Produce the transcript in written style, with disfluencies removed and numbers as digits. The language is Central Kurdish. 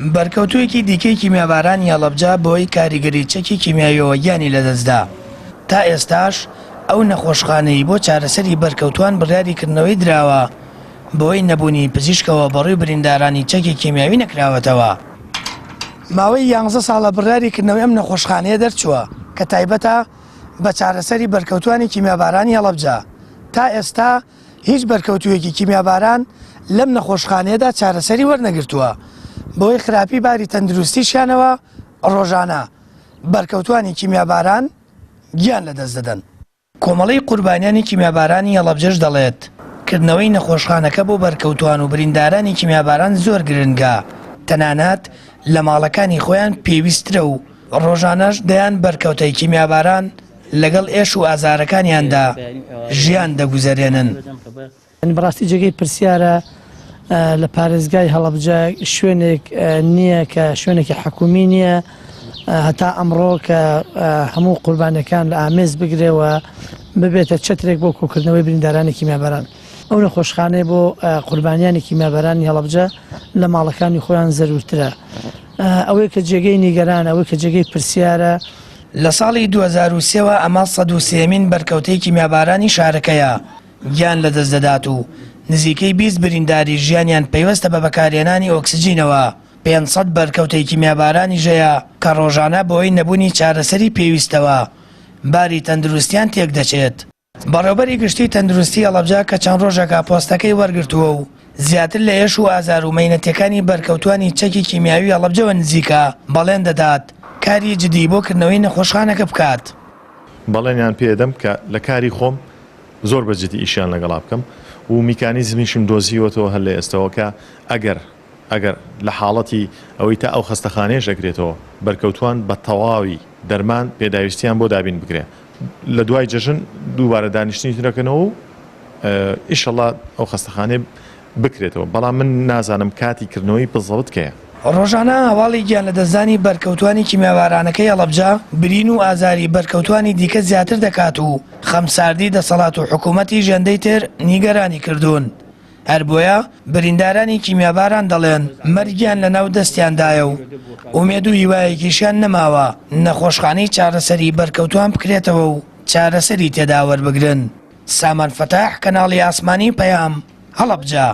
بەرکەوتوویەکی دیکەی کیمیابارانی هەڵەبجە بۆی کاریگەری چەکی کیمیاییەوە گیانی لەدەستدا. تا ئێستاش ئەو نەخۆشخانەی بۆ چارەسەری بەرکەوتوان بڕیاریکردنەوەی دراوە بۆی نەبوونی پزیشکەوە بەڕووی بریندارانی چەکی کیمیاوی نەکراوەتەوە. ماوەی 11 ساڵە بڕیاریکردنەوەی ئەم نەخۆشخانەیە دەرچووە کە تایبەتە بە چارەسەری بەرکەوتوانی کیمیابارانی هەڵەبجە. تا ئێستا هیچ بەرکەوتوویەکی کیمیاباران لەم نەخۆشخانەیەدا چارەسەری وەرنەگرتووە بۆی خراپی باری تەندروستیشیانەوە ڕۆژانە بەرکەوتوانی کیمیاباران گیان لەدەست دەدەن. کۆمەڵی قوربانیانی کیمیابارانی هەڵەبجەش دەڵێت کردنەوەی نەخۆشخانەکە بۆ بەرکەوتوان و بریندارانی کیمیاباران زۆر گرنگە، تەنانەت لە ماڵەکانی خۆیان پێویسترە و ڕۆژانەش دەیان بەرکەوتەی کیمیاباران لەگەڵ ئێش و ئازارەکانیاندا ژیان دەگوزارێنن. بەڕاستی جێگەی پرسیارە لە پارێزگای هەڵەبجە شوێنێک نییە کە شوێنێکی حکومی نییە هەتا ئەمڕۆ کە هەموو قوربانەکان لە ئامێز بگرێەوە ببێتە چەترێک بۆ کۆکردنەوەی بریندارانی کیمیاباران. ئەو نەخۆشخانەی بۆ قوربانیانی کیمیابارانی هەڵەبجە لە ماڵەکانی خۆیان زەرورترە. ئەوەی کە جێگەی نیگەران، ئەوەی کە جێگەی پرسیارە. لە ساڵی 2023ەوە ئەمە 103مین بەرکەوتەی کیمیابارانی شارەکەیە گیان لەدەست دەدات و نزیکەی 20 برینداری ژیانیان پەیوەستە بە بەکارهێنانی ئۆکسجینەوە. 500 بەرکەوتەی کیمیابارانی ژەیە کە ڕۆژانە بۆی نەبوونی چارەسەری پێویستەوە باری تەندروستیان تێک دەچێت. بەڕێوەبەری گشتی تەندروستی هەڵەبجە کە چەند ڕۆژێکە پۆستەکەی وەرگرتووە و زیاتر لە ئێش و ئازار و مەینەتەکانی بەرکەوتوانی چەکی کیمیاوی هەڵەبجەوە نزیکە بەڵێن دەدات کاری جدی بۆ کردنەوەی نەخۆشخانەکە بکات. بەڵێنیان پێدەم کە لە کاری خۆم زۆر بەجددی ئیشیان لەگەڵا بکەم و میکانیزمیشم دۆزیوەتەوە هەر لە ئێستەوە کە ئەگەر لە حاڵەتی ئەوەی تا ئەو خەستەخانەیەش ئەگرێتەوە بەرکەوتوان بە تەواوی دەرمان پێداویستیان بۆ دابین بگرێ لە دوای جەژن دووبارە دانیشتنی ترەکەنەوە و ئیشەڵڵا ئەو خەستەخانەی بکرێتەوە. بەڵام من نازانم کاتی کردنەوەی بزەوت کەیە. ڕۆژانە هەواڵی گیان لەدەستدانی بەرکەوتوانی کیمیابارانەکەی هەڵەبجە برین و ئازاری بەرکەوتوانی دیکە زیاتر دەکات و خەمساردی دەسەڵات و حکوومەتی ژەندەی تر نیگەرانی کردوون. هەر بۆیە بریندارانی کیمیاباران دەڵێن مەرگیان لە ناو دەستیاندایە و ئومێد و هیوایەکیشیان نەماوە نەخۆشخانەی چارەسەری بەرکەوتوان بکرێتەوە و چارەسەری تێدا وەربگرن. سامان فەتاح، کەناڵی ئاسمانی پەیام، هەڵەبجە.